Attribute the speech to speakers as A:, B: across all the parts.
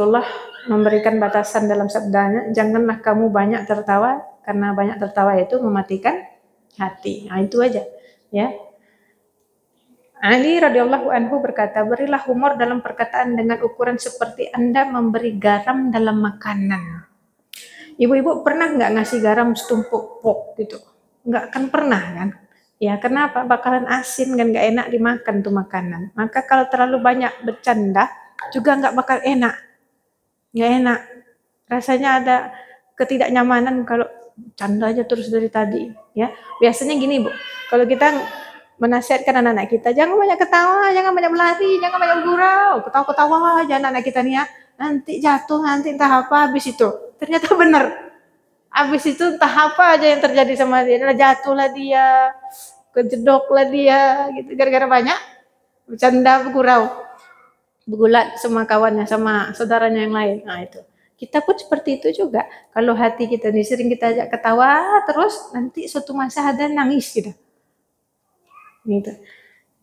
A: Allah memberikan batasan dalam sabdanya, janganlah kamu banyak tertawa, karena banyak tertawa itu mematikan hati. Nah, itu aja, ya. Ali radhiyallahu anhu berkata, berilah humor dalam perkataan dengan ukuran seperti Anda memberi garam dalam makanan. Ibu-ibu pernah nggak ngasih garam setumpuk pok gitu? Nggak kan pernah kan? Ya kenapa? Bakalan asin kan, nggak enak dimakan tuh makanan. Maka kalau terlalu banyak bercanda juga nggak bakal enak. Nggak enak. Rasanya ada ketidaknyamanan kalau canda aja terus dari tadi. Ya biasanya gini Bu, kalau kita menasihatkan anak-anak kita, jangan banyak ketawa, jangan banyak berlari, jangan banyak bergurau, ketawa-ketawa aja anak-anak kita nih ya. Nanti jatuh, nanti entah apa habis itu. Ternyata benar. Habis itu entah apa aja yang terjadi sama dia. Jatuhlah dia, kejedoklah dia, gitu. Gara-gara banyak bercanda, bergurau, bergulat sama kawannya, sama saudaranya yang lain. Nah itu. Kita pun seperti itu juga. Kalau hati kita nih sering kita ajak ketawa terus, nanti suatu masa ada nangis gitu. Gitu.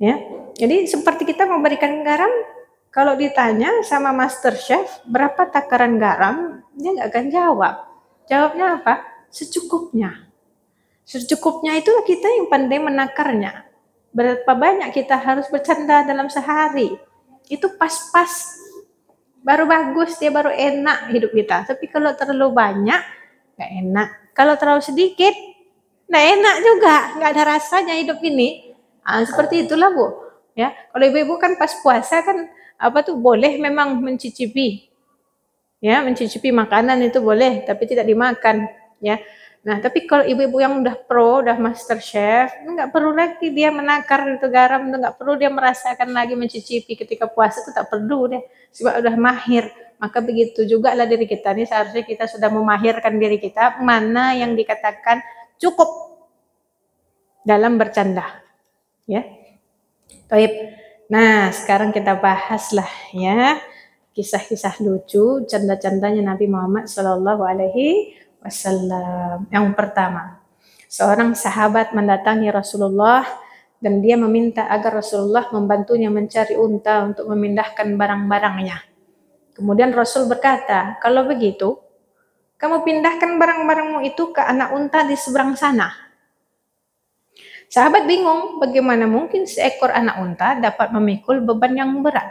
A: Ya. Jadi seperti kita memberikan garam, kalau ditanya sama master chef berapa takaran garam, dia nggak akan jawab. Jawabnya apa? Secukupnya. Secukupnya itu kita yang pandai menakarnya. Berapa banyak kita harus bercanda dalam sehari. Itu pas-pas. Baru bagus, dia baru enak hidup kita. Tapi kalau terlalu banyak, nggak enak. Kalau terlalu sedikit, nggak enak juga. Nggak ada rasanya hidup ini. Nah, seperti itulah Bu. Ya, kalau ibu-ibu kan pas puasa kan apa tuh boleh memang mencicipi. Ya, mencicipi makanan itu boleh, tapi tidak dimakan. Ya, nah tapi kalau ibu-ibu yang udah pro, udah master chef, nggak perlu lagi dia menakar itu garam, itu nggak perlu dia merasakan lagi mencicipi ketika puasa itu tak perlu deh, sebab udah mahir. Maka begitu juga lah diri kita nih, seharusnya kita sudah memahirkan diri kita mana yang dikatakan cukup dalam bercanda. Ya, baik. Nah sekarang kita bahaslah ya kisah-kisah lucu, canda-candanya Nabi Muhammad Shallallahu Alaihi Wasallam. Yang pertama, seorang sahabat mendatangi Rasulullah dan dia meminta agar Rasulullah membantunya mencari unta untuk memindahkan barang-barangnya. Kemudian Rasul berkata, kalau begitu, kamu pindahkan barang-barangmu itu ke anak unta di seberang sana. Sahabat bingung, bagaimana mungkin seekor anak unta dapat memikul beban yang berat?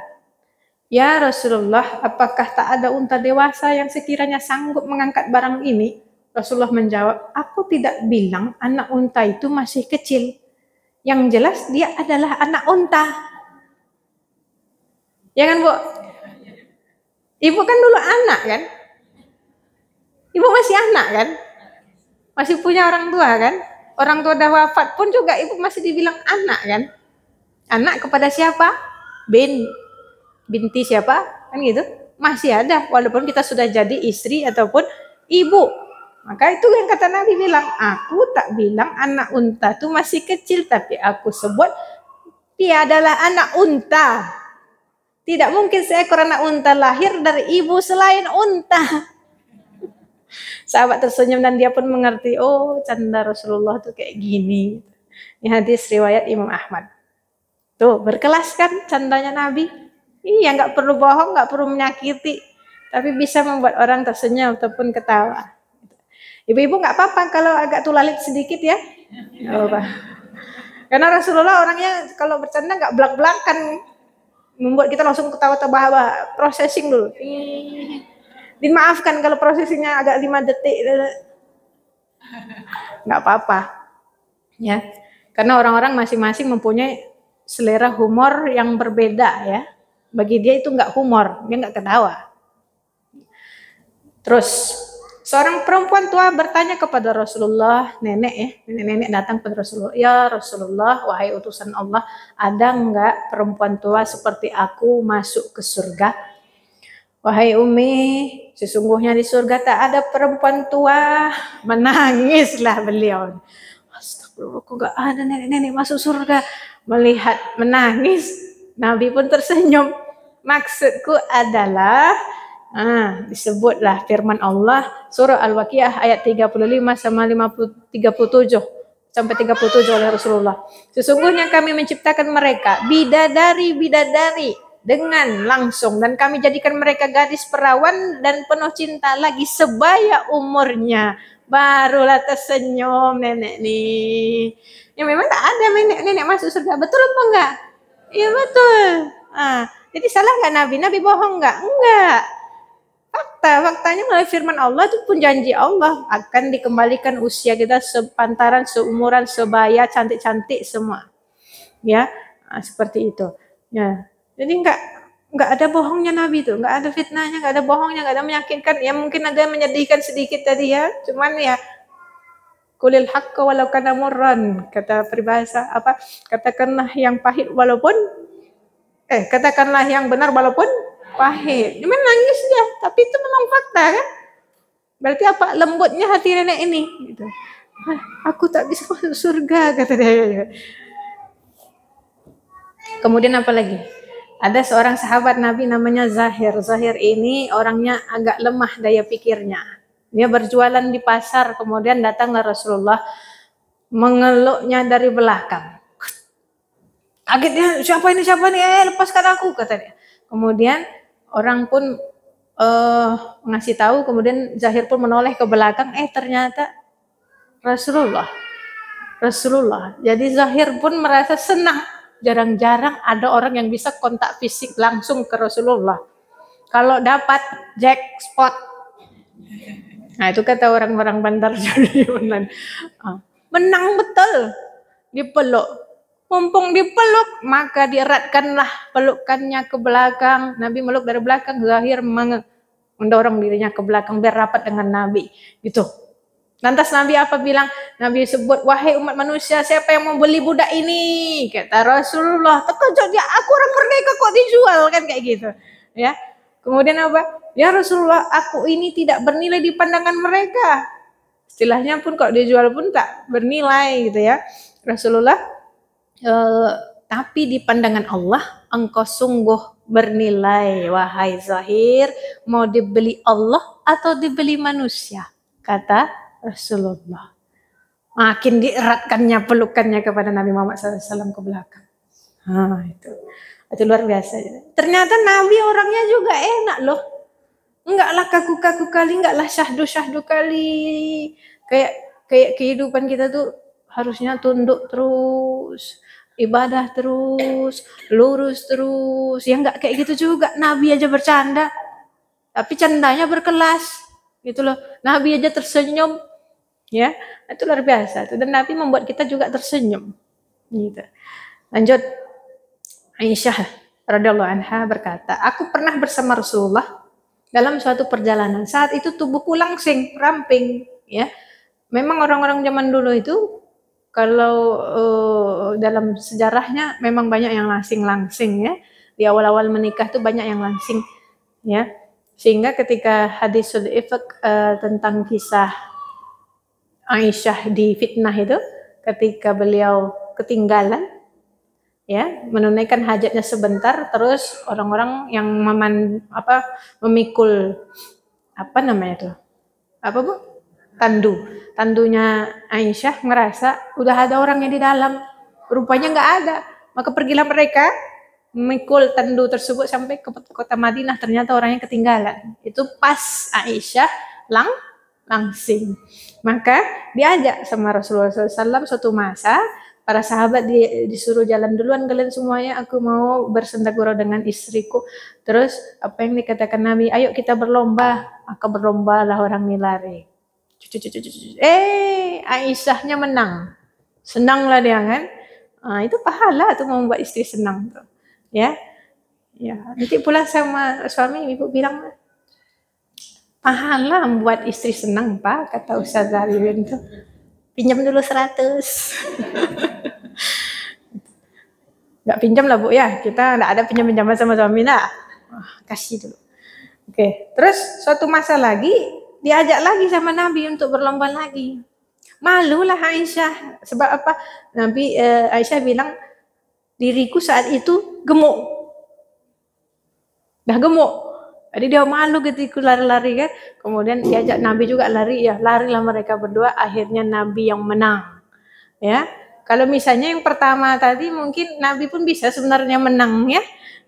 A: Ya Rasulullah, apakah tak ada unta dewasa yang sekiranya sanggup mengangkat barang ini? Rasulullah menjawab, aku tidak bilang anak unta itu masih kecil. Yang jelas dia adalah anak unta. Ya kan Bu? Ibu kan dulu anak kan? Ibu masih anak kan? Masih punya orang tua kan? Orang tua dah wafat pun juga ibu masih dibilang anak kan? Anak kepada siapa? Binti siapa? Kan gitu. Masih ada walaupun kita sudah jadi istri ataupun ibu. Maka itu yang kata Nabi bilang, aku tak bilang anak unta itu masih kecil, tapi aku sebut dia adalah anak unta. Tidak mungkin seekor anak unta lahir dari ibu selain unta. Sahabat tersenyum dan dia pun mengerti, oh canda Rasulullah tuh kayak gini. Ini hadis riwayat Imam Ahmad. Tuh berkelas kan candanya Nabi. Iya nggak perlu bohong, nggak perlu menyakiti, tapi bisa membuat orang tersenyum ataupun ketawa. Ibu-ibu nggak apa-apa kalau agak tulalit sedikit ya. Oh, karena Rasulullah orangnya kalau bercanda nggak belak-belakan, membuat kita langsung ketawa-tawa, processing dulu. Dimaafkan kalau prosesinya agak 5 detik. Nggak apa-apa. Ya. Karena orang-orang masing-masing mempunyai selera humor yang berbeda ya. Bagi dia itu nggak humor, dia nggak ketawa. Terus, seorang perempuan tua bertanya kepada Rasulullah, nenek datang kepada Rasulullah, ya Rasulullah, wahai utusan Allah, ada nggak perempuan tua seperti aku masuk ke surga? Wahai Umi, sesungguhnya di surga tak ada perempuan tua. Menangislah beliau. Astagfirullah, kok gak ada nenek-nenek masuk surga? Melihat menangis, Nabi pun tersenyum. Maksudku adalah, disebutlah firman Allah, surah Al-Waqiah ayat 35 sama 37 sampai 37 oleh Rasulullah. Sesungguhnya kami menciptakan mereka bidadari-bidadari dengan langsung, dan kami jadikan mereka gadis perawan dan penuh cinta lagi sebaya umurnya. Barulah tersenyum nenek nih. Ya memang tak ada nenek masuk surga, betul apa enggak? Iya betul. Jadi salah nggak Nabi? Nabi bohong nggak? Enggak. Faktanya melalui firman Allah itu pun janji Allah akan dikembalikan usia kita sepantaran, seumuran, sebaya, cantik-cantik semua. Ya, seperti itu. Ya, jadi nggak ada bohongnya Nabi itu, nggak ada fitnahnya, nggak ada bohongnya, nggak ada menyakitkan. Ya mungkin ada menyedihkan sedikit tadi ya, cuman ya kulil haqqa walau kana murran, kata peribahasa apa? Katakanlah yang pahit walaupun katakanlah yang benar walaupun pahit. Memang nangis dia, tapi itu memang fakta kan? Berarti apa? Lembutnya hati nenek ini gitu. Aku tak bisa masuk surga, kata dia. Kemudian apa lagi? Ada seorang sahabat Nabi namanya Zahir. Zahir ini orangnya agak lemah daya pikirnya. Dia berjualan di pasar, kemudian datang ke Rasulullah, mengeluknya dari belakang. Kaget dia, siapa ini? Lepaskan aku, kata dia. Kemudian orang pun ngasih tahu, kemudian Zahir pun menoleh ke belakang, ternyata Rasulullah. Jadi Zahir pun merasa senang. Jarang-jarang ada orang yang bisa kontak fisik langsung ke Rasulullah. Kalau dapat jackpot. Nah itu kata orang-orang Bandar Judi. Menang betul. Dipeluk. Mumpung dipeluk, maka dieratkanlah pelukannya ke belakang. Nabi meluk dari belakang, Zahir mendorong dirinya ke belakang biar rapat dengan Nabi. Gitu. Lantas Nabi apa bilang? Nabi sebut, wahai umat manusia, siapa yang mau beli budak ini? Kata Rasulullah, terkejut dia, aku orang merdeka kok dijual, kan kayak gitu. Ya. Kemudian apa? Ya Rasulullah, aku ini tidak bernilai di pandangan mereka. Istilahnya pun kok dijual pun tak bernilai gitu ya. Rasulullah, tapi di pandangan Allah, engkau sungguh bernilai, wahai Zahir, mau dibeli Allah atau dibeli manusia? Kata Rasulullah. Makin dieratkannya pelukannya kepada Nabi Muhammad SAW ke belakang. Itu luar biasa. Ternyata Nabi orangnya juga enak loh. Enggaklah kaku-kaku kali, enggaklah syahdu-syahdu kali. Kayak kehidupan kita tuh harusnya tunduk terus, ibadah terus, lurus terus. Ya enggak kayak gitu juga. Nabi aja bercanda, tapi candanya berkelas. Gitu loh. Nabi aja tersenyum. Ya, itu luar biasa. Dan Nabi membuat kita juga tersenyum. Gitu. Lanjut. Aisyah radhiyallahu anha berkata, aku pernah bersama Rasulullah dalam suatu perjalanan. Saat itu tubuhku langsing, ramping. Ya, memang orang-orang zaman dulu itu kalau dalam sejarahnya memang banyak yang langsing-langsing ya. Di awal-awal menikah tuh banyak yang langsing. Ya, sehingga ketika hadisul ifk tentang kisah Aisyah difitnah itu, ketika beliau ketinggalan, ya menunaikan hajatnya sebentar, terus orang-orang yang memikul apa namanya itu, tandunya Aisyah ngerasa udah ada orangnya di dalam, rupanya nggak ada, maka pergilah mereka memikul tandu tersebut sampai ke kota Madinah, ternyata orangnya ketinggalan. Itu pas Aisyah langsing. Maka diajak sama Rasulullah SAW suatu masa, para sahabat disuruh jalan duluan kalian semuanya, aku mau bersenda gurau dengan istriku. Terus apa yang dikatakan Nabi, ayo kita berlomba, maka berlombalah orang ini lari. Aisyahnya menang, senanglah dia kan. Itu pahala tuh membuat istri senang tuh. Ya, nanti pulang sama suami ibu bilang, pahala membuat istri senang Pak, kata Ustaz Zahir itu. Pinjam dulu 100. Nggak pinjam lah Bu ya, kita nggak ada pinjam-pinjaman sama suami lah. Kasih dulu. Oke, terus suatu masa lagi diajak lagi sama Nabi untuk berlomba lagi. Malulah Aisyah, sebab apa? Nabi Aisyah bilang, diriku saat itu gemuk. Dah gemuk. Jadi dia malu ketika lari-lari kan. Kemudian diajak Nabi juga lari, ya larilah mereka berdua, akhirnya Nabi yang menang. Ya. Kalau misalnya yang pertama tadi mungkin Nabi pun bisa sebenarnya menang ya.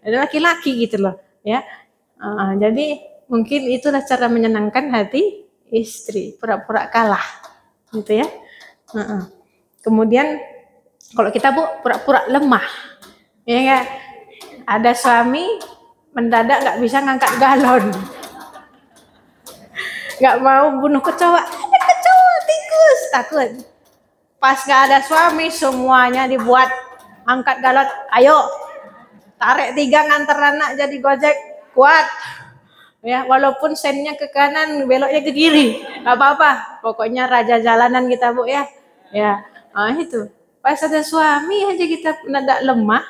A: ada laki-laki gitu loh, ya. Jadi mungkin itulah cara menyenangkan hati istri, pura-pura kalah, gitu ya. Kemudian kalau kita Bu pura-pura lemah, ya kan? Ada suami mendadak nggak bisa ngangkat galon, nggak mau bunuh kecoa, kecoa tikus takut. Pas nggak ada suami semuanya dibuat angkat galon, ayo tarik 3 nganter anak jadi gojek kuat. Ya, walaupun sennya ke kanan, beloknya ke kiri, nggak apa-apa. Pokoknya raja jalanan kita Bu ya. Ya, itu. Pas ada suami aja kita mendadak lemah.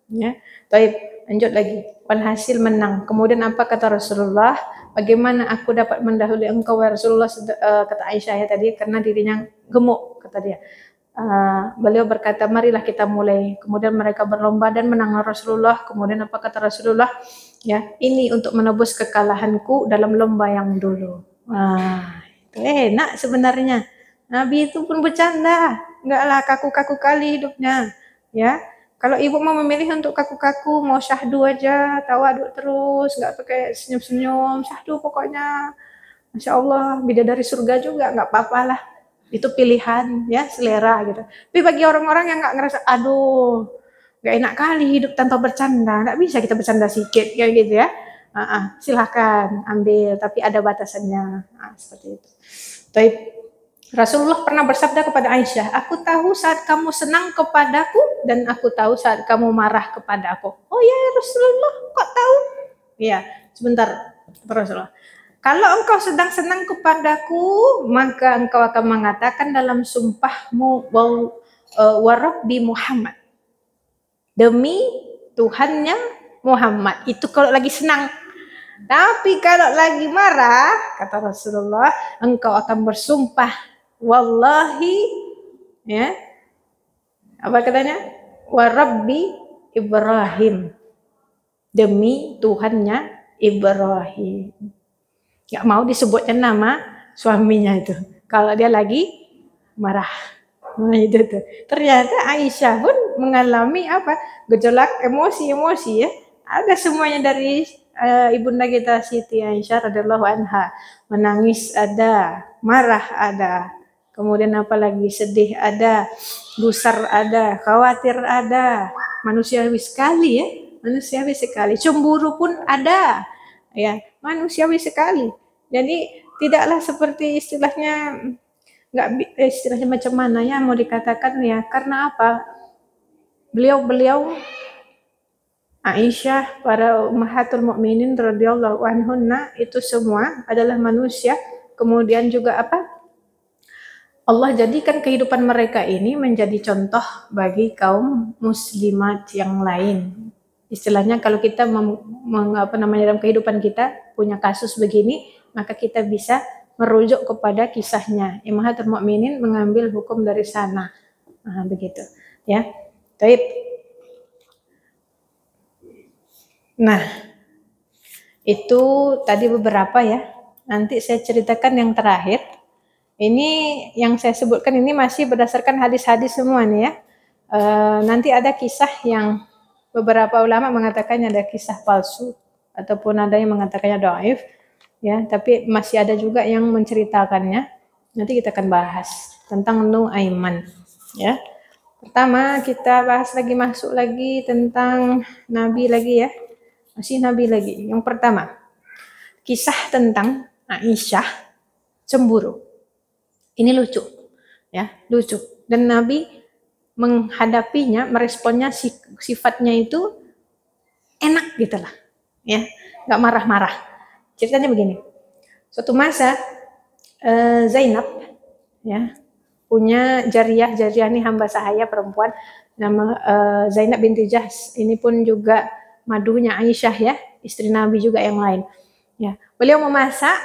A: Ya, baik. Lanjut lagi. Walhasil menang. Kemudian apa kata Rasulullah? Bagaimana aku dapat mendahului engkau ya Rasulullah, kata Aisyah ya tadi, karena dirinya gemuk kata dia. Beliau berkata, marilah kita mulai. Kemudian mereka berlomba dan menang Rasulullah. Kemudian apa kata Rasulullah? Ya, ini untuk menebus kekalahanku dalam lomba yang dulu. Itu enak sebenarnya. Nabi itu pun bercanda, enggaklah kaku-kaku kali hidupnya. Ya, kalau ibu mau memilih untuk kaku-kaku, mau syahdu aja, tawaduk terus, nggak pakai senyum-senyum, syahdu pokoknya. Masya Allah, bidadari surga juga nggak apa-apa lah. Itu pilihan, ya selera gitu. Tapi bagi orang-orang yang nggak ngerasa, aduh, nggak enak kali hidup tanpa bercanda, nggak bisa kita bercanda sedikit, kayak gitu ya. Silahkan ambil, tapi ada batasannya. Seperti itu. Tapi Rasulullah pernah bersabda kepada Aisyah, aku tahu saat kamu senang kepadaku dan aku tahu saat kamu marah kepada aku. Oh ya Rasulullah, kok tahu? Ya, sebentar Rasulullah. Kalau engkau sedang senang kepadaku, maka engkau akan mengatakan dalam sumpahmu, wa Rabbi Muhammad. Demi Tuhannya Muhammad. Itu kalau lagi senang. Tapi kalau lagi marah, kata Rasulullah, engkau akan bersumpah, wallahi, ya, apa katanya? Wa Rabbi Ibrahim, demi Tuhannya Ibrahim. Gak mau disebutkan nama suaminya itu. Kalau dia lagi marah, itu tuh. Ternyata Aisyah pun mengalami apa? Gejolak emosi ya. Ada semuanya dari ibunda kita Siti Aisyah radhiyallahu anha. Menangis ada, marah ada, kemudian apalagi sedih ada, gusar ada, khawatir ada, manusiawi sekali ya, manusiawi sekali. Cemburu pun ada, ya, manusiawi sekali. Jadi tidaklah seperti istilahnya, istilahnya macam mana ya mau dikatakan ya, karena apa? Beliau Aisyah, para ummahatul mukminin radhiyallahu anhunna, itu semua adalah manusia. Kemudian juga apa? Allah jadikan kehidupan mereka ini menjadi contoh bagi kaum muslimat yang lain. Istilahnya kalau kita dalam kehidupan kita punya kasus begini, maka kita bisa merujuk kepada kisahnya. Ummahatul mukminin mengambil hukum dari sana. Begitu, ya. Baik. Nah, itu tadi beberapa ya. Nanti saya ceritakan yang terakhir. Ini yang saya sebutkan ini masih berdasarkan hadis-hadis semua nih ya. Nanti ada kisah yang beberapa ulama mengatakan ada kisah palsu ataupun ada yang mengatakannya dhaif ya, tapi masih ada juga yang menceritakannya. Nanti kita akan bahas tentang Nuaiman ya. Pertama kita bahas lagi, masuk lagi tentang Nabi lagi ya. Masih Nabi lagi. Yang pertama, kisah tentang Aisyah cemburu. Ini lucu, ya, lucu. Dan Nabi menghadapinya, meresponnya, sifatnya itu enak gitu lah, ya, nggak marah-marah. Ceritanya begini. Suatu masa Zainab, ya, punya jariyah ini hamba sahaya perempuan, nama Zainab binti Jahsh. Ini pun juga madunya Aisyah ya, istri Nabi juga yang lain. Ya, beliau memasak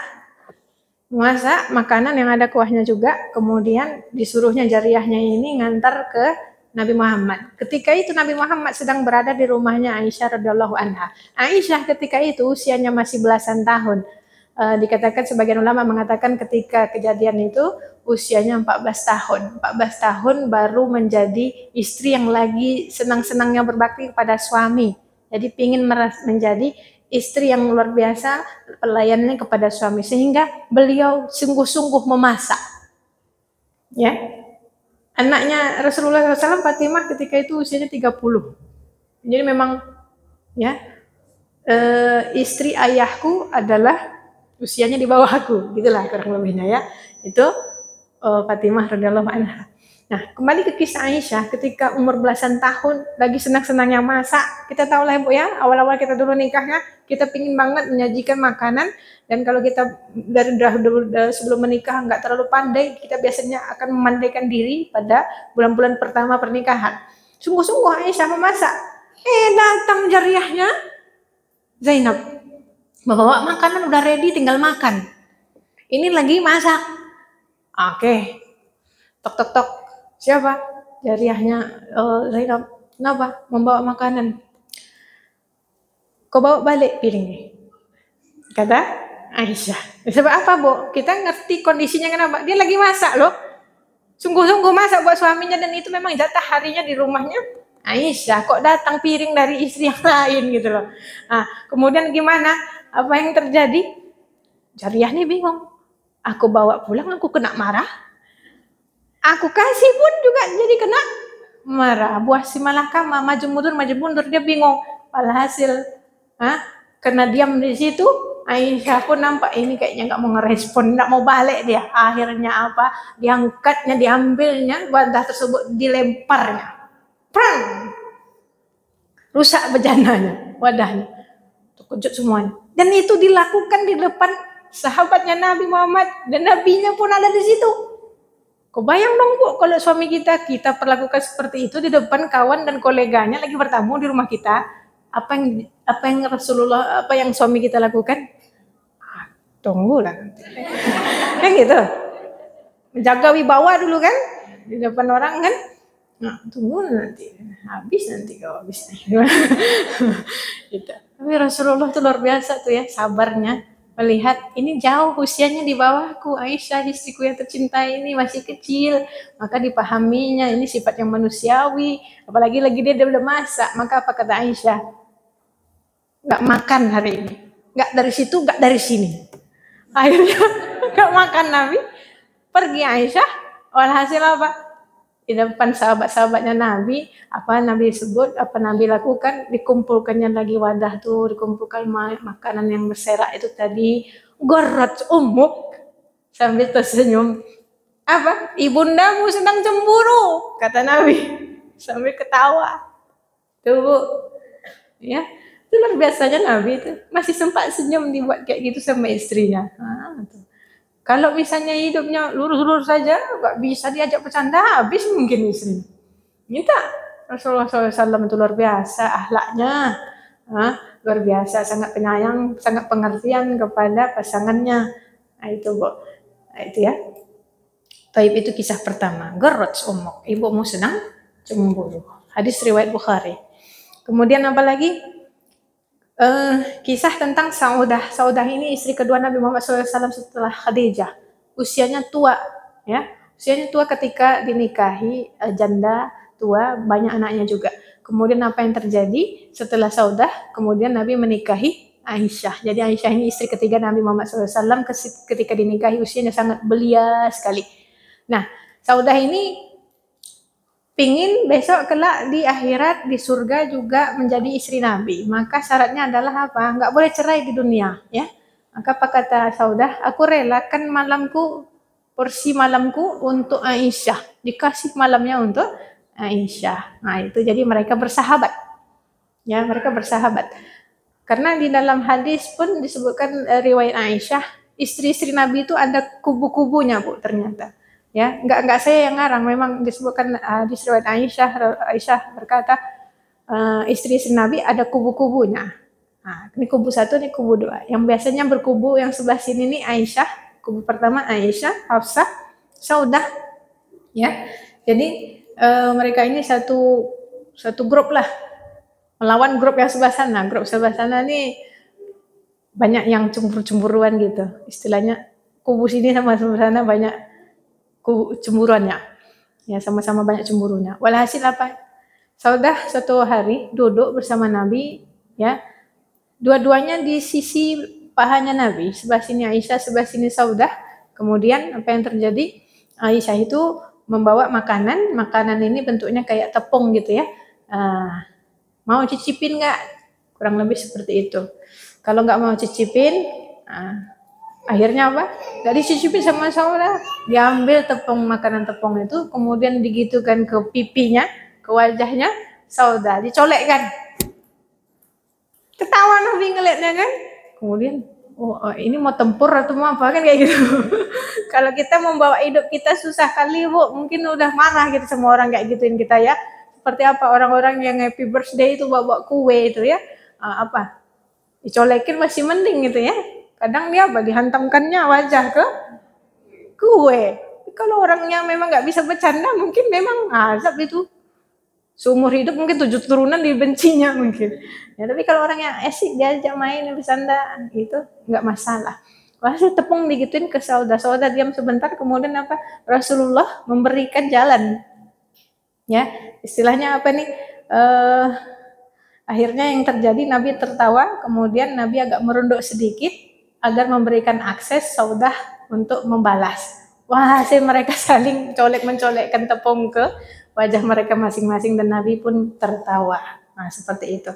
A: makanan yang ada kuahnya juga, kemudian disuruhnya jariyahnya ini ngantar ke Nabi Muhammad. Ketika itu Nabi Muhammad sedang berada di rumahnya Aisyah radhiyallahu anha. Aisyah ketika itu usianya masih belasan tahun. Dikatakan sebagian ulama mengatakan ketika kejadian itu usianya 14 tahun. 14 tahun baru menjadi istri yang lagi senang-senangnya berbakti kepada suami. Jadi pingin menjadi istri yang luar biasa pelayanannya kepada suami, sehingga beliau sungguh-sungguh memasak. Ya, anaknya Rasulullah SAW, Fatimah, ketika itu usianya 30. Jadi memang ya, istri ayahku adalah usianya di bawah aku, gitulah kurang lebihnya ya. Itu Fatimah radhiyallahu anha. Nah, kembali ke kisah Aisyah ketika umur belasan tahun lagi senang-senangnya masak. Kita tahu lah Bu ya, awal-awal kita dulu nikahnya, kita pingin banget menyajikan makanan, dan kalau kita dari sebelum menikah nggak terlalu pandai, kita biasanya akan memandaikan diri pada bulan-bulan pertama pernikahan. Sungguh-sungguh Aisyah memasak. Datang jariyahnya Zainab, bawa makanan udah ready, tinggal makan. Ini lagi masak. Oke. Tok tok tok. Siapa? Jariyahnya Zainab. Kenapa? Membawa makanan. Kau bawa balik piringnya. Kata Aisyah. Sebab apa, Bu? Kita ngerti kondisinya kenapa? Dia lagi masak loh. Sungguh-sungguh masak buat suaminya, dan itu memang jatah harinya di rumahnya Aisyah. Kok datang piring dari istri yang lain gitu loh. Nah, kemudian gimana? Apa yang terjadi? Jariyah nih bingung. Aku bawa pulang, aku kena marah. Aku kasih pun juga jadi kena marah. Buah si malakah maju mundur, dia bingung. Alhasil, karena diam di situ, Aisyah pun nampak ini kayaknya nggak mau ngerespon, nggak mau balik dia. Akhirnya apa? Diangkatnya, diambilnya wadah tersebut, dilemparnya. Prang! Rusak bejananya, wadahnya. Terkejut semuanya. Dan itu dilakukan di depan sahabatnya Nabi Muhammad, dan nabinya pun ada di situ. Kau bayang dong Bu, kalau suami kita perlakukan seperti itu di depan kawan dan koleganya lagi bertamu di rumah kita, apa yang suami kita lakukan? Tunggulah nanti. Kan gitu. Menjaga wibawa dulu kan di depan orang kan. Nah, tunggu nanti. Habis nanti kau habis. Gitu. Tapi Rasulullah itu luar biasa tuh ya, sabarnya. Melihat ini jauh usianya di bawahku, Aisyah istriku yang tercintai ini masih kecil, maka dipahaminya ini sifat yang manusiawi, apalagi lagi dia udah masak. Maka apa kata Aisyah? Nggak makan hari ini, nggak dari situ, nggak dari sini. Akhirnya nggak makan Nabi, pergi Aisyah. Walhasil apa? Di depan sahabat-sahabatnya Nabi, apa Nabi sebut, apa Nabi lakukan, dikumpulkannya lagi wadah tuh, dikumpulkan makanan yang berserak itu tadi. Gharrat ummuk, sambil tersenyum. Apa? Ibundamu sedang cemburu, kata Nabi, sambil ketawa. Tuh Bu, ya, itu luar biasanya Nabi itu masih sempat senyum dibuat kayak gitu sama istrinya. Tuh. Kalau misalnya hidupnya lurus-lurus saja, nggak bisa diajak bercanda, habis mungkin istri. Minta Rasulullah SAW itu luar biasa akhlaknya, luar biasa, sangat penyayang, sangat pengertian kepada pasangannya. Nah itu Bu, nah, itu ya. Taib itu kisah pertama. Gharrat ummuk, ibumu sedang cemburu. Hadis riwayat Bukhari. Kemudian apa lagi? Kisah tentang Saudah. Saudah ini istri kedua Nabi Muhammad SAW setelah Khadijah. Usianya tua, ya. Usianya tua ketika dinikahi, janda tua, banyak anaknya juga. Kemudian apa yang terjadi setelah Saudah? Kemudian Nabi menikahi Aisyah. Jadi Aisyah ini istri ketiga Nabi Muhammad SAW ketika dinikahi, usianya sangat belia sekali. Nah, Saudah ini pingin besok kelak di akhirat di surga juga menjadi istri Nabi. Maka syaratnya adalah apa? Enggak boleh cerai di dunia, ya. Maka apa kata Saudah? Aku relakan malamku, porsi malamku untuk Aisyah. Dikasih malamnya untuk Aisyah. Nah, itu jadi mereka bersahabat. Ya, mereka bersahabat. Karena di dalam hadis pun disebutkan riwayat Aisyah, istri-istri Nabi itu ada kubu-kubunya, Bu, ternyata. Ya, enggak saya yang ngarang, memang disebutkan di riwayat Aisyah berkata istri-istri Nabi ada kubu-kubunya. Nah, ini kubu satu, ini kubu dua. Yang biasanya berkubu yang sebelah sini nih Aisyah, kubu pertama Aisyah, Hafsah, Saudah. Ya. Jadi mereka ini satu grup lah melawan grup yang sebelah sana. Grup sebelah sana nih banyak yang cemburu-cemburuan gitu. Istilahnya kubu sini sama sebelah sana banyak cemburuannya, ya sama-sama banyak cemburunya. Walhasil apa? Saudah satu hari duduk bersama Nabi Ya, dua-duanya di sisi pahanya Nabi, sebelah sini Aisyah, sebelah sini Saudah. Kemudian apa yang terjadi? Aisyah itu membawa makanan, makanan ini bentuknya kayak tepung gitu ya. Mau cicipin nggak? Kurang lebih seperti itu. Kalau nggak mau cicipin, akhirnya apa? Nggak dicicipin sama Saudah. Diambil tepung, makanan tepung itu, kemudian digitukan ke pipinya, ke wajahnya Saudah, dicolekkan. Ketawa Nabi ngeliatnya kan. Kemudian, ini mau tempur atau mau apa kan kayak gitu. Kalau kita membawa hidup kita susah kali Bu, mungkin udah marah gitu semua orang kayak gituin kita ya. Seperti apa orang-orang yang happy birthday itu bawa kue itu ya. Dicolekin masih mending gitu ya. Kadang dia apa dihantamkannya wajah ke kue. Kalau orangnya memang nggak bisa bercanda mungkin memang azab itu. Seumur hidup mungkin 7 turunan dibencinya mungkin. Ya, tapi kalau orang yang asik diajak main bercanda itu nggak masalah. Hasil tepung digituin ke Saudah diam sebentar, kemudian apa? Rasulullah memberikan jalan. Ya, istilahnya apa nih? Akhirnya yang terjadi Nabi tertawa, kemudian Nabi agak merunduk sedikit agar memberikan akses Saudah untuk membalas. Wah, mereka saling mencolekkan tepung ke wajah mereka masing-masing dan Nabi pun tertawa. Nah, seperti itu.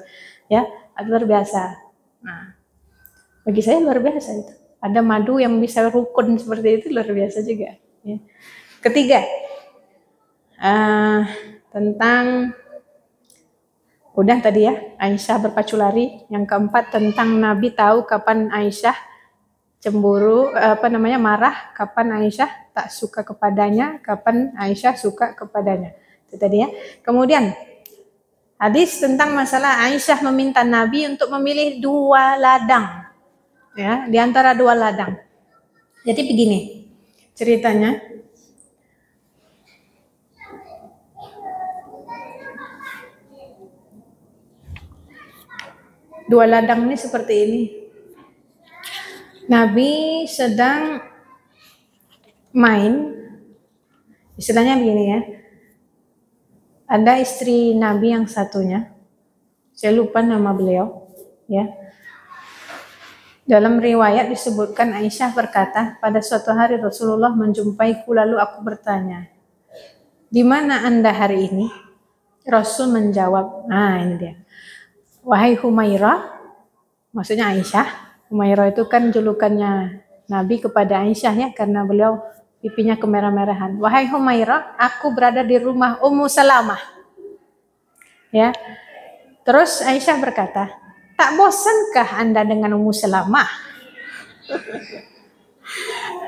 A: Ya, luar biasa. Nah, bagi saya luar biasa itu. Ada madu yang bisa rukun seperti itu luar biasa juga. Ya. Ketiga, tentang udah tadi ya, Aisyah berpacu lari. Yang keempat tentang Nabi tahu kapan Aisyah cemburu, marah, kapan Aisyah tak suka kepadanya, kapan Aisyah suka kepadanya. Itu tadi ya. Kemudian hadis tentang masalah Aisyah meminta Nabi untuk memilih 2 ladang. Ya, di antara 2 ladang. Jadi begini ceritanya. Dua ladang ini seperti ini. Nabi sedang main, istilahnya begini ya. Ada istri Nabi yang satunya, saya lupa nama beliau, ya. Dalam riwayat disebutkan Aisyah berkata, pada suatu hari Rasulullah menjumpaiku lalu aku bertanya, di mana Anda hari ini? Rasul menjawab, nah ini dia. Wahai Humairah, maksudnya Aisyah. Humairah itu kan julukannya Nabi kepada Aisyah ya, karena beliau pipinya kemerah-merahan. Wahai Humairah, aku berada di rumah Ummu Salamah. Ya. Terus Aisyah berkata, tak bosankah Anda dengan Ummu Salamah?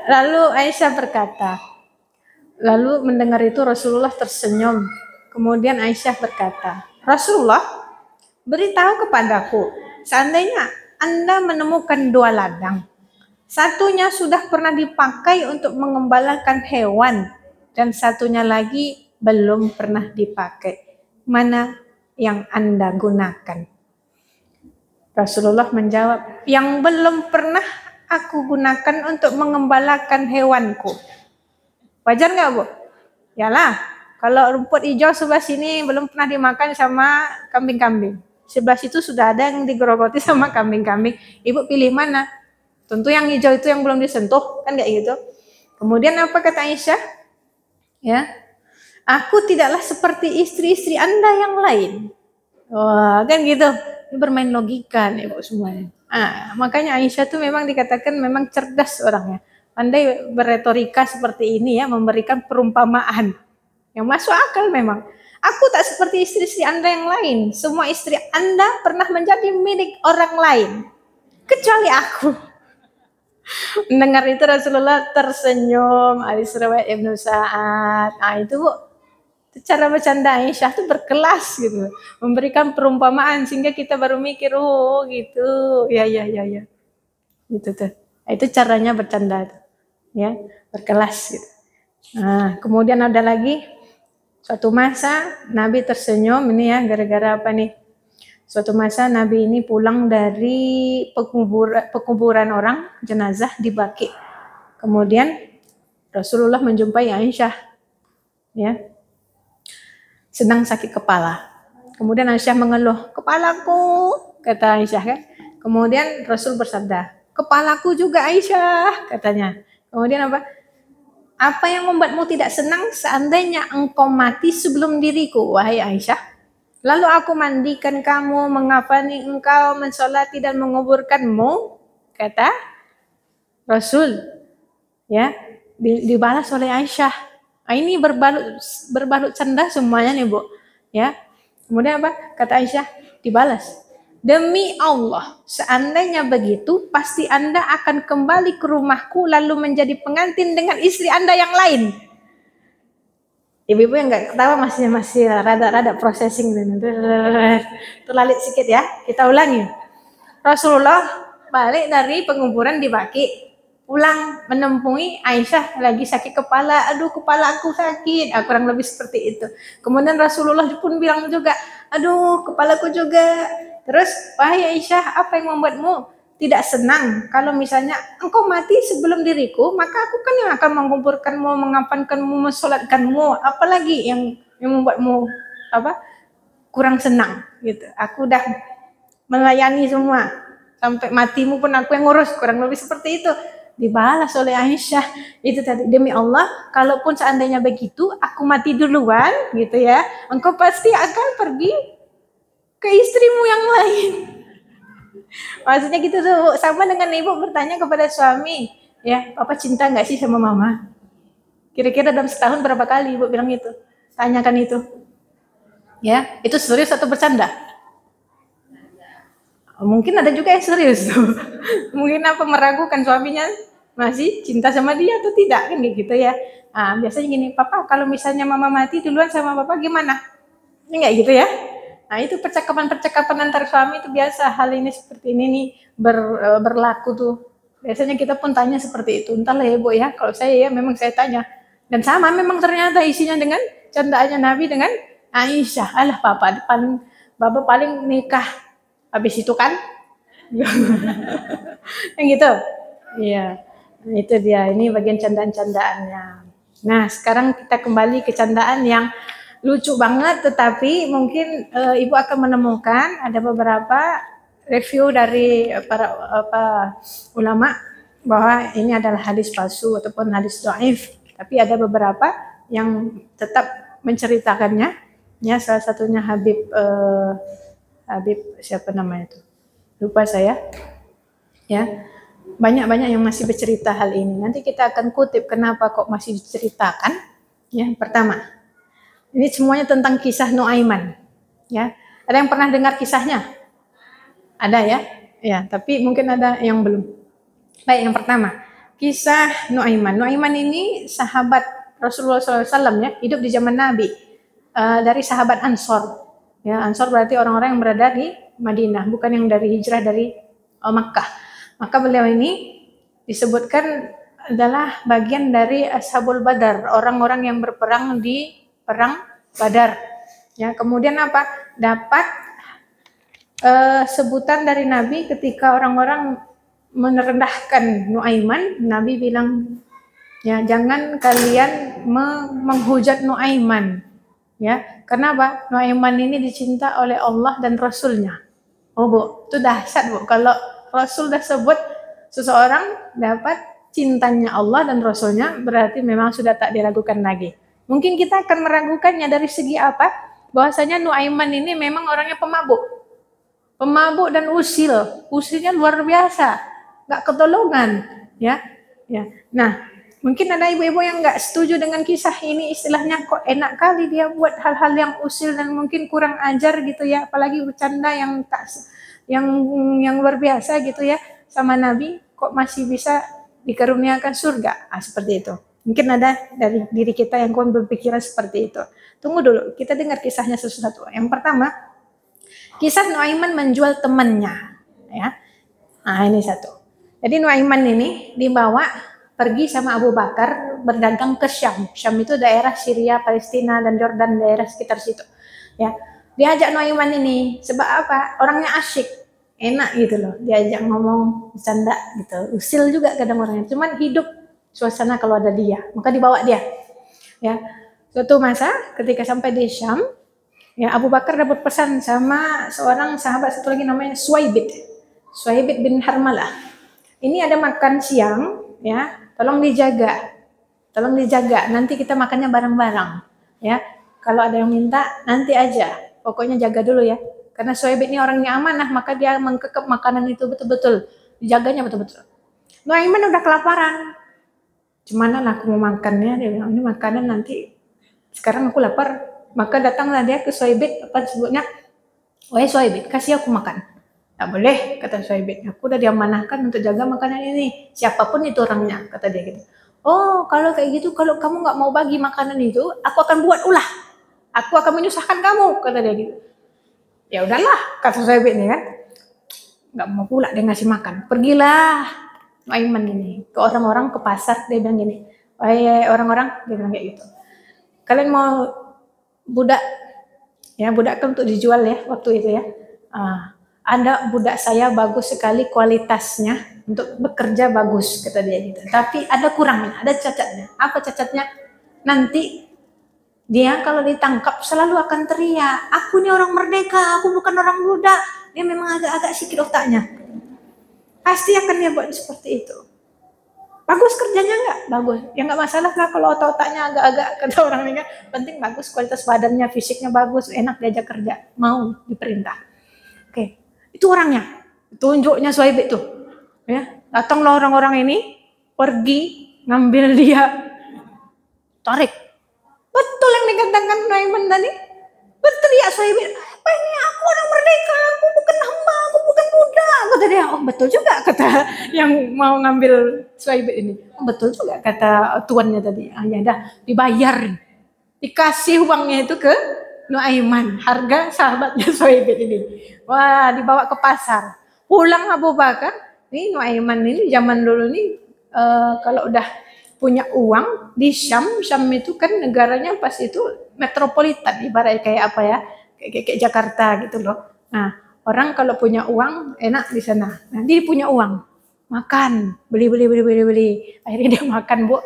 A: Lalu Aisyah berkata, lalu mendengar itu Rasulullah tersenyum. Kemudian Aisyah berkata, Rasulullah, beritahu kepadaku, seandainya Anda menemukan 2 ladang, satunya sudah pernah dipakai untuk mengembalakan hewan, dan satunya lagi belum pernah dipakai. Mana yang Anda gunakan? Rasulullah menjawab, yang belum pernah aku gunakan untuk mengembalakan hewanku. Wajar nggak Bu? Yalah, kalau rumput hijau sebelah sini belum pernah dimakan sama kambing-kambing. Sebelah situ sudah ada yang digerogoti sama kambing-kambing. Ibu pilih mana? Tentu yang hijau itu yang belum disentuh, kan kayak gitu. Kemudian apa kata Aisyah? Ya, aku tidaklah seperti istri-istri Anda yang lain. Wah, kan gitu. Ini bermain logika nih Bu semuanya. Makanya Aisyah tuh memang dikatakan memang cerdas orangnya. Pandai berretorika seperti ini ya, memberikan perumpamaan yang masuk akal memang. Aku tak seperti istri-istri Anda yang lain. Semua istri Anda pernah menjadi milik orang lain, kecuali aku. Mendengar itu Rasulullah tersenyum. Hadis riwayat Ibnu Sa'ad. Itu Bu, cara bercanda Aisyah tuh berkelas gitu. Memberikan perumpamaan sehingga kita baru mikir, oh gitu. Ya. Gitu tuh. Itu caranya bercanda tuh. Ya, berkelas gitu. Nah, kemudian ada lagi suatu masa Nabi tersenyum ini ya, gara-gara apa nih? Suatu masa Nabi ini pulang dari pekuburan orang, jenazah di Baqi. Kemudian Rasulullah menjumpai Aisyah, ya, sedang sakit kepala. Kemudian Aisyah mengeluh, kepalaku kata Aisyah kan. Kemudian Rasul bersabda, kepalaku juga Aisyah, katanya. Kemudian apa? Apa yang membuatmu tidak senang seandainya engkau mati sebelum diriku, wahai Aisyah? Lalu aku mandikan kamu, mengafani engkau, mensolati dan menguburkanmu, kata Rasul. Ya, dibalas oleh Aisyah. Ini berbalut canda semuanya nih, Bu. Ya. Kemudian apa? Kata Aisyah, dibalas. Demi Allah, seandainya begitu, pasti Anda akan kembali ke rumahku lalu menjadi pengantin dengan istri Anda yang lain. Ibu-ibu yang nggak ketawa masih rada processing, terlalit sedikit ya. Kita ulangi. Rasulullah balik dari penguburan di Baki, pulang menemui Aisyah lagi sakit kepala. Aduh, kepala aku sakit. Kurang lebih seperti itu. Kemudian Rasulullah pun bilang juga, aduh, kepalaku juga. Terus, wahai Aisyah, apa yang membuatmu tidak senang kalau misalnya engkau mati sebelum diriku, maka aku kan yang akan menguburkanmu, mengapankanmu, mensolatkanmu. Apalagi yang membuatmu kurang senang gitu. Aku udah melayani semua. Sampai matimu pun aku yang ngurus, kurang lebih seperti itu. Dibalas oleh Aisyah, itu tadi, demi Allah, kalaupun seandainya begitu, aku mati duluan, gitu ya, engkau pasti akan pergi ke istrimu yang lain. Maksudnya gitu tuh, sama dengan ibu bertanya kepada suami, ya, papa cinta nggak sih sama mama? Kira-kira dalam setahun berapa kali ibu bilang itu? Tanyakan itu. Ya, itu serius atau bercanda? Mungkin ada juga yang serius tuh. Mungkin apa meragukan suaminya masih cinta sama dia atau tidak, kan gitu ya. Nah, biasanya gini, papa kalau misalnya mama mati duluan sama papa gimana? Ini nggak gitu ya. Nah, itu percakapan antar suami itu biasa. Hal ini seperti ini nih berlaku tuh. Biasanya kita pun tanya seperti itu. Entahlah ya Bu ya, kalau saya ya memang saya tanya. Dan sama memang ternyata isinya dengan candaannya Nabi dengan Aisyah. Alah bapak paling nikah habis itu kan. Yang gitu. Iya. Itu dia. Ini bagian candaan-candaannya. Nah, sekarang kita kembali ke candaan yang lucu banget, tetapi mungkin ibu akan menemukan ada beberapa review dari para ulama bahwa ini adalah hadis palsu ataupun hadis dhaif, tapi ada beberapa yang tetap menceritakannya. Ya, salah satunya Habib siapa namanya itu, lupa saya. Ya, banyak yang masih bercerita hal ini. Nanti kita akan kutip kenapa kok masih diceritakan. Ya, pertama, ini semuanya tentang kisah Nuaiman. Ya, ada yang pernah dengar kisahnya? Ada ya? Ya, tapi mungkin ada yang belum. Baik, yang pertama, kisah Nuaiman. Nuaiman ini sahabat Rasulullah SAW ya, hidup di zaman Nabi. Dari sahabat Ansor. Ya, Ansor berarti orang-orang yang berada di Madinah, bukan yang dari hijrah dari Makkah. Maka beliau ini disebutkan adalah bagian dari Ashabul Badar, orang-orang yang berperang di perang Badar. Ya, kemudian apa? Dapat sebutan dari Nabi ketika orang-orang merendahkan Nuaiman, Nabi bilang, ya jangan kalian menghujat Nuaiman. Ya, kenapa? Nuaiman ini dicinta oleh Allah dan Rasulnya. Oh Bu, itu dahsyat Bu. Kalau Rasul dah sebut seseorang dapat cintanya Allah dan Rasulnya, berarti memang sudah tak diragukan lagi. Mungkin kita akan meragukannya dari segi apa? Bahwasanya Nuaiman ini memang orangnya pemabuk dan usilnya luar biasa, nggak ketolongan, ya. Nah, mungkin ada ibu-ibu yang nggak setuju dengan kisah ini, istilahnya kok enak kali dia buat hal-hal yang usil dan mungkin kurang ajar gitu ya, apalagi bercanda yang luar biasa gitu ya sama Nabi, kok masih bisa dikaruniakan surga. Seperti itu. Mungkin ada dari diri kita yang berpikiran seperti itu. Tunggu dulu, kita dengar kisahnya sesuatu. Yang pertama, kisah Nuaiman menjual temannya. Ya. Nah, ini satu. Jadi Nuaiman ini dibawa pergi sama Abu Bakar berdagang ke Syam. Syam itu daerah Syria, Palestina, dan Jordan, daerah sekitar situ. Ya. Diajak Nuaiman ini, sebab apa? Orangnya asyik, enak gitu loh. Diajak ngomong, bercanda gitu. Usil juga kadang orangnya. Cuman hidup suasana kalau ada dia, maka dibawa dia. Ya, suatu masa ketika sampai di Syam, Ya, Abu Bakar dapat pesan sama seorang sahabat satu lagi namanya Suwaibit bin Harmalah. Ini ada makan siang, ya, tolong dijaga. Nanti kita makannya bareng-bareng, ya. Kalau ada yang minta nanti aja, pokoknya jaga dulu ya. Karena Suwaibit ini orangnya amanah, maka dia mengkekep makanan itu betul-betul, dijaganya betul-betul. Nuaiman udah kelaparan, gimana lah aku mau makannya? Dia bilang ini makanan nanti. Sekarang aku lapar. Maka datanglah dia ke Suwaibit, apa sebutnya? Wahai Suwaibit, kasih aku makan. Tak boleh, kata Suwaibit. Aku udah diamanahkan untuk jaga makanan ini. Siapapun itu orangnya, kata dia gitu. Oh, kalau kayak gitu, kalau kamu nggak mau bagi makanan itu, aku akan buat ulah. Aku akan menyusahkan kamu, kata dia gitu. Ya udahlah, kata Suwaibit nih kan. Nggak mau pula dia ngasih makan. Pergilah Nuaiman ini ke orang-orang, ke pasar, dia bilang gini. Wahai orang-orang, dia bilang kayak gitu. Kalian mau budak, ya budak kan untuk dijual ya waktu itu ya. Ada budak saya bagus sekali kualitasnya, untuk bekerja bagus kata dia gitu. Tapi ada kurangnya, ada cacatnya. Apa cacatnya? Nanti dia kalau ditangkap selalu akan teriak, aku ini orang merdeka, aku bukan orang budak. Dia memang agak-agak sikit otaknya. Pasti akan dia buat seperti itu. Bagus kerjanya enggak? Bagus. Ya enggak masalah lah kalau otak-otaknya agak-agak, kata orang ini kan. Penting bagus, kualitas badannya, fisiknya bagus, enak diajak kerja. Mau diperintah. Oke. Itu orangnya. Tunjuknya Suwaibit tuh. Ya. Datanglah orang-orang ini, pergi, ngambil dia. Tarik. Betul yang dikatakan Nuaiman tadi. Betul ya Suwaibit. Ini aku orang merdeka, aku bukan hamba, aku bukan budak. Kata dia, oh betul juga kata yang mau ngambil Suwaibit ini. Oh, betul juga kata tuannya tadi. Ya dah, dibayar. Dikasih uangnya itu ke Nuaiman, harga sahabatnya Suwaibit ini. Wah, dibawa ke pasar. Pulang Abu Bakar, nih Nuaiman ini zaman dulu nih kalau udah punya uang di Syam itu kan negaranya pas itu metropolitan, ibarat kayak apa ya? Kayak Jakarta gitu loh. Nah, orang kalau punya uang enak di sana. Nah, dia punya uang, makan, beli. Akhirnya dia makan, Bu.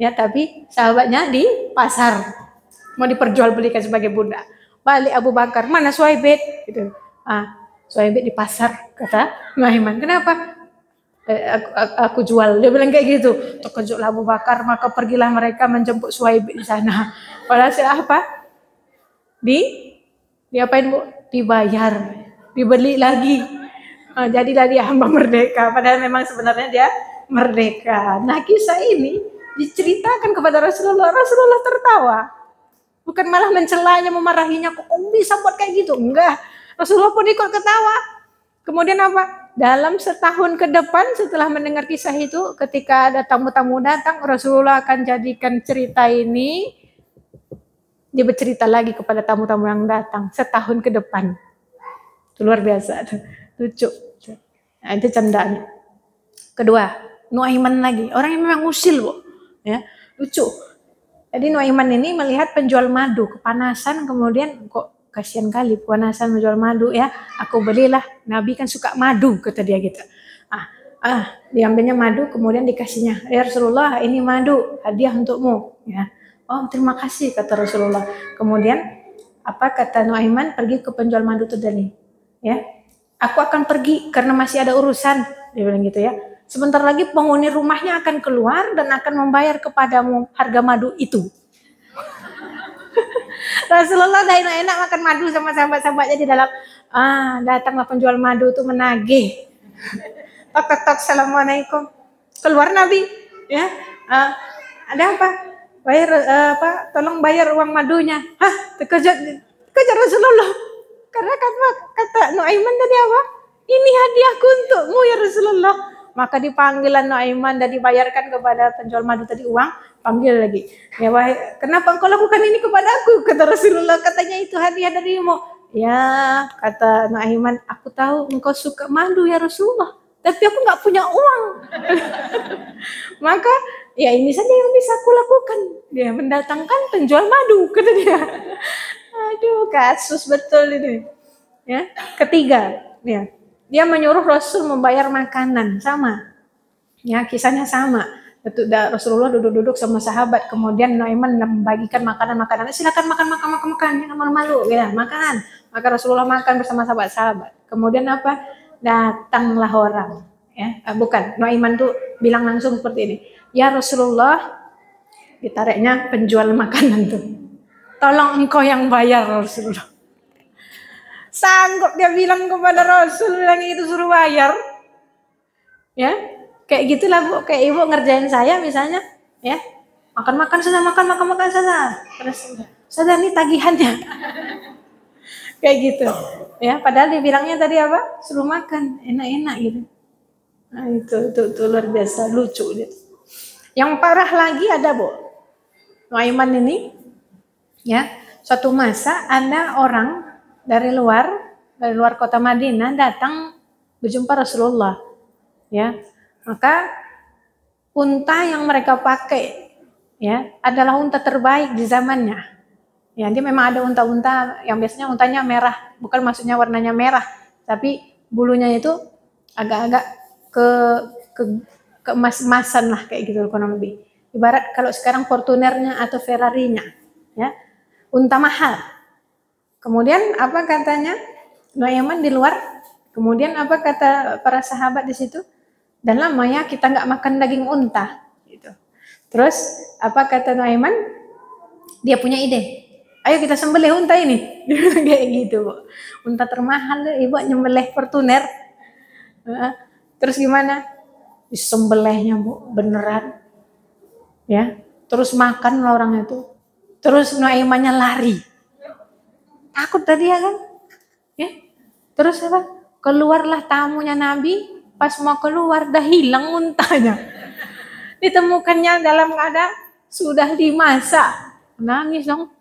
A: Ya, tapi sahabatnya di pasar mau diperjualbelikan sebagai budak. Balik Abu Bakar, mana Suwaibit? Gitu. Suwaibit di pasar, kata Nuaiman. Kenapa? Aku jual. Dia bilang kayak gitu. Terkejutlah Abu Bakar, maka pergilah mereka menjemput Suwaibit di sana. Walhasil apa? Diapain Bu? Dibayar, dibeli lagi. Jadilah dia hamba merdeka. Padahal memang sebenarnya dia merdeka. Nah, kisah ini diceritakan kepada Rasulullah. Rasulullah tertawa. Bukan malah mencelanya, memarahinya. Kok bisa buat kayak gitu? Enggak. Rasulullah pun ikut ketawa. Kemudian apa? Dalam setahun ke depan setelah mendengar kisah itu, ketika ada tamu-tamu datang, Rasulullah akan jadikan cerita ini, dia bercerita lagi kepada tamu-tamu yang datang setahun ke depan. Itu luar biasa, lucu. Nah, itu candanya. Kedua, Nuaiman lagi, orang yang memang usil, Bu. Ya, lucu. Jadi Nuaiman ini melihat penjual madu kepanasan, kemudian kok kasihan kali kepanasan menjual madu ya. Aku belilah, Nabi kan suka madu, kata dia gitu. Diambilnya madu, kemudian dikasihnya, ya Rasulullah ini madu, hadiah untukmu. Ya. Oh terima kasih kata Rasulullah. Kemudian apa kata Nuaiman, pergi ke penjual madu itu tadi. Ya, aku akan pergi karena masih ada urusan. Dia bilang gitu ya. Sebentar lagi penghuni rumahnya akan keluar dan akan membayar kepadamu harga madu itu. Rasulullah udah enak-enak makan madu sama sahabat-sahabatnya di dalam. Datanglah penjual madu itu menagih. Tok, assalamualaikum. Keluar Nabi. Ya, ada apa? Bayar tolong bayar uang madunya. Terkejut Rasulullah. Karena kata Nuaiman tadi apa? Ini hadiahku untukmu ya Rasulullah. Maka dipanggilan Nuaiman dan dibayarkan kepada penjual madu tadi uang. Panggil lagi. Ya wahai, kenapa engkau lakukan ini kepada aku? Kata Rasulullah, katanya itu hadiah darimu. Ya, kata Nuaiman, aku tahu engkau suka madu ya Rasulullah. Tapi aku nggak punya uang. Maka ya ini saja yang bisa aku lakukan. Dia mendatangkan penjual madu, kata dia. Aduh, kasus betul ini. Ya, ketiga, dia menyuruh Rasul membayar makanan, sama. Ya, kisahnya sama. Rasulullah duduk-duduk sama sahabat, kemudian Nuaiman membagikan makanan-makanan. Silakan makan, jangan malu-malu, ya makan. Maka Rasulullah makan bersama sahabat-sahabat. Kemudian apa? Datanglah orang, ya bukan Nuaiman tuh bilang langsung seperti ini. Ya Rasulullah, ditariknya penjual makanan tuh. Tolong engkau yang bayar Rasulullah. Sanggup dia bilang kepada Rasul yang itu suruh bayar, ya. Kayak gitulah Bu, kayak ibu ngerjain saya misalnya, ya. Makan saja, makan saja. Terus saja nih tagihannya. Kayak gitu. Ya, padahal dibilangnya tadi apa? Suruh makan, enak-enak gitu. Nah, itu luar biasa lucu dia. Yang parah lagi ada Bu. Nuaiman ini, ya, suatu masa ada orang dari luar kota Madinah datang berjumpa Rasulullah, ya. Maka unta yang mereka pakai, ya, adalah unta terbaik di zamannya. Ya, dia memang ada unta-unta yang biasanya untanya merah, bukan maksudnya warnanya merah, tapi bulunya itu agak-agak ke emas-emasan lah kayak gitu kurang lebih. Ibarat kalau sekarang Fortunernya atau Ferrarinya, ya, unta mahal. Kemudian apa katanya Nuaiman di luar? Kemudian apa kata para sahabat di situ? Dan lama ya kita nggak makan daging unta, gitu. Terus apa kata Nuaiman? Dia punya ide. Ayo kita sembelih unta ini, kayak gitu Bu. Unta termahal, ibu nyembelih Fortuner. Terus gimana? Disembelihnya Bu, beneran. Ya, terus makan orang itu. Terus Nuaimannya lari. Takut tadi ya kan? Ya. Terus apa? Keluarlah tamunya Nabi. Pas mau keluar dah hilang untanya. Ditemukannya dalam keadaan sudah dimasak. Nangis dong.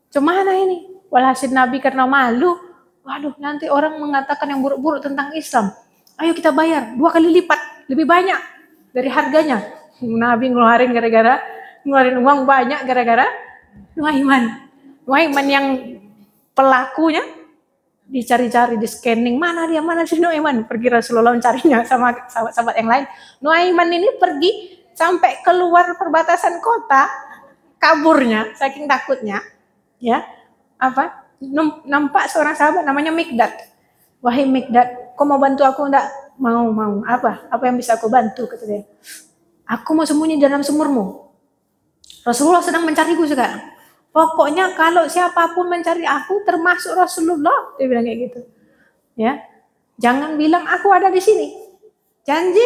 A: Cemana ini? Walhasil Nabi karena malu. Waduh, nanti orang mengatakan yang buruk-buruk tentang Islam. Ayo kita bayar 2 kali lipat, lebih banyak dari harganya. Nabi ngeluarin uang banyak gara-gara Nuaiman yang pelakunya dicari-cari, di scanning, mana si Nuaiman. Pergi Rasulullah mencarinya sama sahabat-sahabat yang lain. Nuaiman ini pergi sampai keluar perbatasan kota, kaburnya saking takutnya, ya. Apa? Nampak seorang sahabat namanya Mikdad. Wahai Mikdad, kau mau bantu aku enggak? Mau. Apa yang bisa aku bantu? Kata dia. Aku mau sembunyi dalam sumurmu. Rasulullah sedang mencariku sekarang. Pokoknya kalau siapapun mencari aku, termasuk Rasulullah, dia bilang kayak gitu. Ya, jangan bilang aku ada di sini. Janji?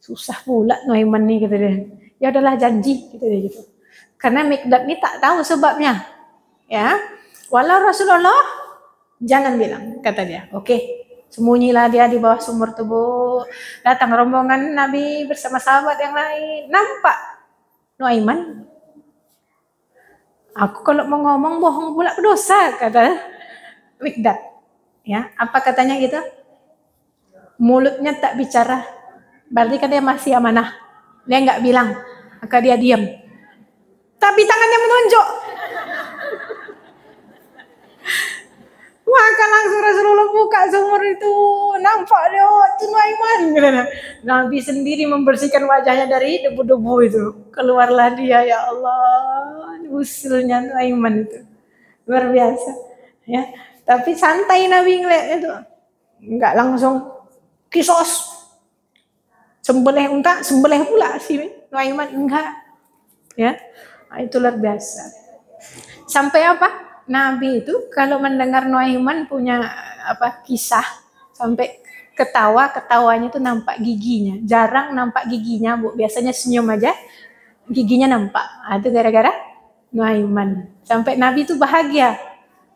A: Susah pula Nuaiman nih, kata dia. Ya udahlah janji, kata dia gitu. Karena Mikdad ini tak tahu sebabnya. Ya, walau Rasulullah, jangan bilang, kata dia. Oke, sembunyilah dia di bawah sumur tubuh. Datang rombongan Nabi bersama sahabat yang lain. Nampak Nuaiman. Aku kalau mau ngomong bohong pula dosa, kata Mikdad. Ya, apa katanya gitu? Mulutnya tak bicara, berarti kan dia masih amanah. Dia nggak bilang, maka dia diam. Tapi tangannya menunjuk. Maka langsung Rasulullah buka sumur itu, nampak dia itu Nuaiman. Nabi sendiri membersihkan wajahnya dari debu-debu itu. Keluarlah dia, ya Allah, usulnya Nuaiman itu luar biasa. Ya, tapi santai Nabi ngeliat itu, nggak langsung kisos. Sembelih unta, sembelih pula si Nuaiman, enggak. Ya, nah, itu luar biasa. Sampai apa? Nabi itu kalau mendengar Nuaiman punya kisah sampai ketawanya itu nampak giginya. Jarang nampak giginya, Bu. Biasanya senyum aja, giginya nampak. Itu gara-gara Nuaiman. Sampai Nabi itu bahagia.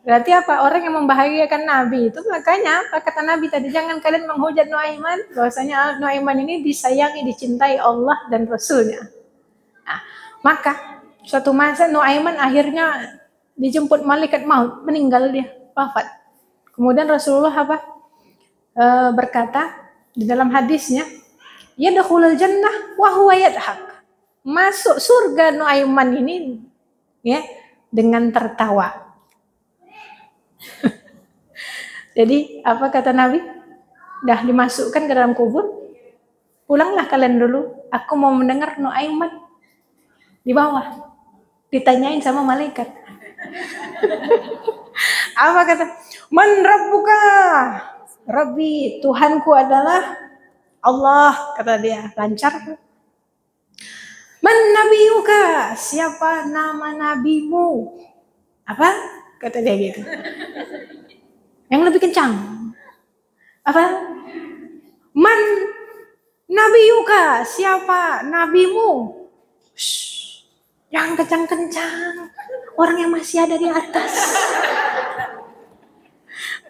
A: Berarti apa? Orang yang membahagiakan Nabi itu, makanya apa kata Nabi tadi, jangan kalian menghujat Nuaiman, bahwasanya Nuaiman ini disayangi, dicintai Allah dan Rasulnya. Nah, maka suatu masa Nuaiman akhirnya dijemput malaikat maut, meninggal dia, wafat. Kemudian Rasulullah berkata di dalam hadisnya, yadkhulul jannah wa huwa yadhak. Masuk surga Nuaiman ini ya dengan tertawa. Jadi apa kata Nabi? Dah dimasukkan ke dalam kubur, Pulanglah kalian dulu, aku mau mendengar Nuaiman di bawah. Ditanyain sama malaikat. Apa kata? Man rabbuka? Rabbi, Tuhanku adalah Allah, kata dia. Lancar. Man nabiyuka? Siapa nama nabimu? Apa? Kata dia gitu. Yang lebih kencang. Apa? Man nabiyuka? Siapa nabimu? Shh, yang kencang-kencang. Orang yang masih ada di atas.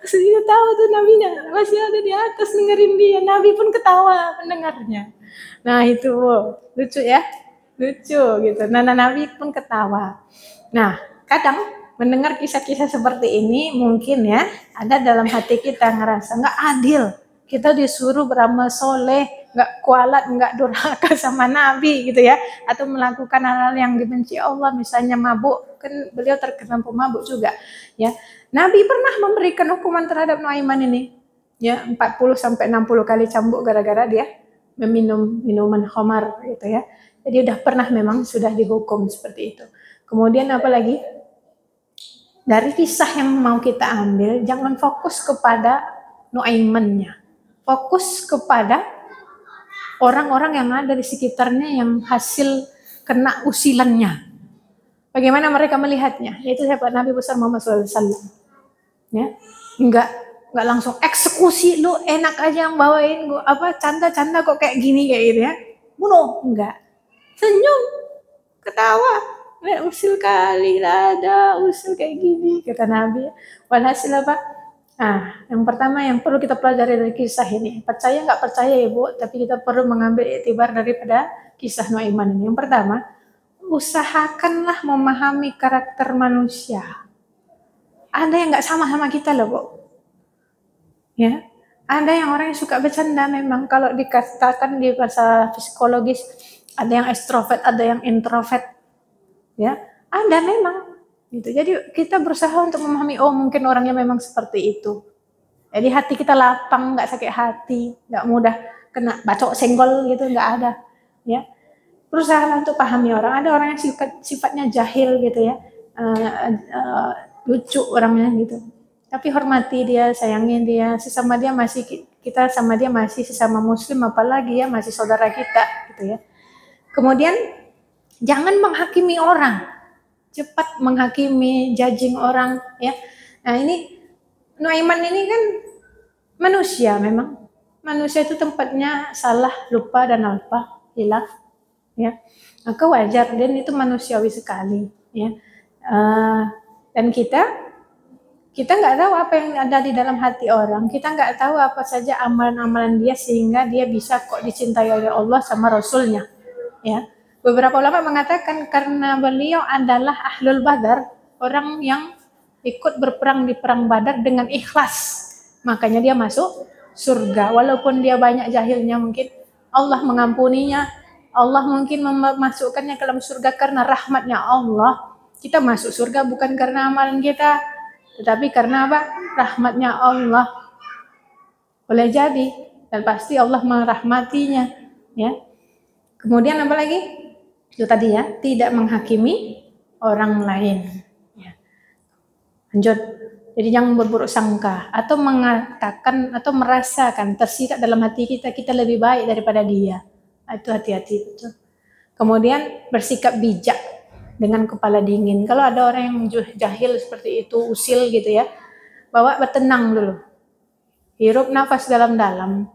A: Dia tahu tuh nabinya masih ada di atas dengerin dia. Nabi pun ketawa mendengarnya. Nah itu lucu ya, lucu gitu. Nah Nabi pun ketawa. Nah kadang mendengar kisah-kisah seperti ini mungkin ya ada dalam hati kita ngerasa nggak adil. Kita disuruh beramal soleh, nggak kualat, nggak durhaka sama Nabi gitu ya, atau melakukan hal-hal yang dibenci Allah, misalnya mabuk, kan beliau terkenal pemabuk juga, ya. Nabi pernah memberikan hukuman terhadap Nuaiman ini, ya 40 sampai 60 kali cambuk gara-gara dia meminum minuman khamar gitu ya. Jadi udah pernah memang sudah dihukum seperti itu. Kemudian apa lagi? Dari kisah yang mau kita ambil, jangan fokus kepada Nuaimannya. Fokus kepada orang-orang yang ada di sekitarnya yang hasil kena usilannya. Bagaimana mereka melihatnya? Yaitu sahabat Nabi besar Muhammad SAW. Ya, enggak langsung eksekusi, lu enak aja yang bawain gua apa canda-canda kok kayak gini kayak gitu ya. Bunuh, enggak. Senyum, ketawa. Usil kali lah ada usil kayak gini kata Nabi. Walhasil apa? Yang pertama yang perlu kita pelajari dari kisah ini, percaya nggak percaya ya Bu, tapi kita perlu mengambil iktibar daripada kisah Nuaiman ini. Yang pertama, usahakanlah memahami karakter manusia. Ada yang nggak sama kita loh, Bu. Ya, ada yang orang yang suka bercanda memang. Kalau dikatakan di bahasa psikologis, ada yang ekstrovert, ada yang introvert. Ya, ada memang. Gitu. Jadi kita berusaha untuk memahami, oh mungkin orangnya memang seperti itu. Jadi hati kita lapang, nggak sakit hati, nggak mudah kena bacok senggol gitu, nggak ada. Ya, berusaha untuk pahami orang. Ada orang yang sifatnya jahil gitu ya. Lucu orangnya gitu, tapi hormati dia, sayangi dia, sesama dia masih kita sama dia masih sesama muslim, apalagi ya masih saudara kita gitu ya. Kemudian jangan menghakimi orang, cepat menghakimi, judging orang ya. Nah ini Nuaiman ini kan manusia, memang manusia itu tempatnya salah, lupa dan alfa, hilaf ya. Maka wajar, dan itu manusiawi sekali ya. Dan kita nggak tahu apa yang ada di dalam hati orang, kita nggak tahu apa saja amalan-amalan dia sehingga dia bisa kok dicintai oleh Allah sama Rasulnya. Ya, beberapa ulama mengatakan karena beliau adalah ahlul badar, orang yang ikut berperang di perang Badar dengan ikhlas, makanya dia masuk surga. Walaupun dia banyak jahilnya, mungkin Allah mengampuninya, Allah mungkin memasukkannya ke dalam surga karena rahmatnya Allah. Kita masuk surga bukan karena amalan kita, tetapi karena apa? Rahmatnya Allah. Boleh jadi, dan pasti Allah merahmatinya. Ya. Kemudian apa lagi? Itu tadi ya, tidak menghakimi orang lain. Ya. Lanjut. Jadi jangan berburuk sangka atau mengatakan atau merasakan tersirat dalam hati kita lebih baik daripada dia. Itu hati-hati itu. Kemudian bersikap bijak dengan kepala dingin. Kalau ada orang yang jahil seperti itu, usil gitu ya, bawa bertenang dulu. Hirup nafas dalam-dalam.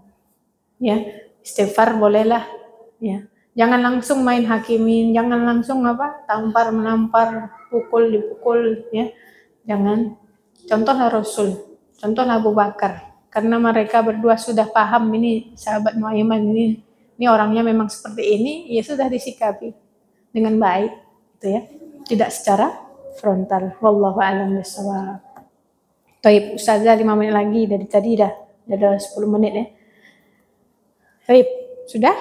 A: Ya, istighfar bolehlah, ya. Jangan langsung main hakimin, jangan langsung tampar menampar, pukul dipukul ya. Jangan. Contohlah Rasul, contohlah Abu Bakar. Karena mereka berdua sudah paham ini sahabat Nuaiman ini orangnya memang seperti ini, ya sudah disikapi dengan baik. Ya, tidak secara frontal. Wallahu a'lam bishawab. Baik, Ustazah 5 menit lagi, dari tadi dah ada 10 menit ya. Baik, sudah?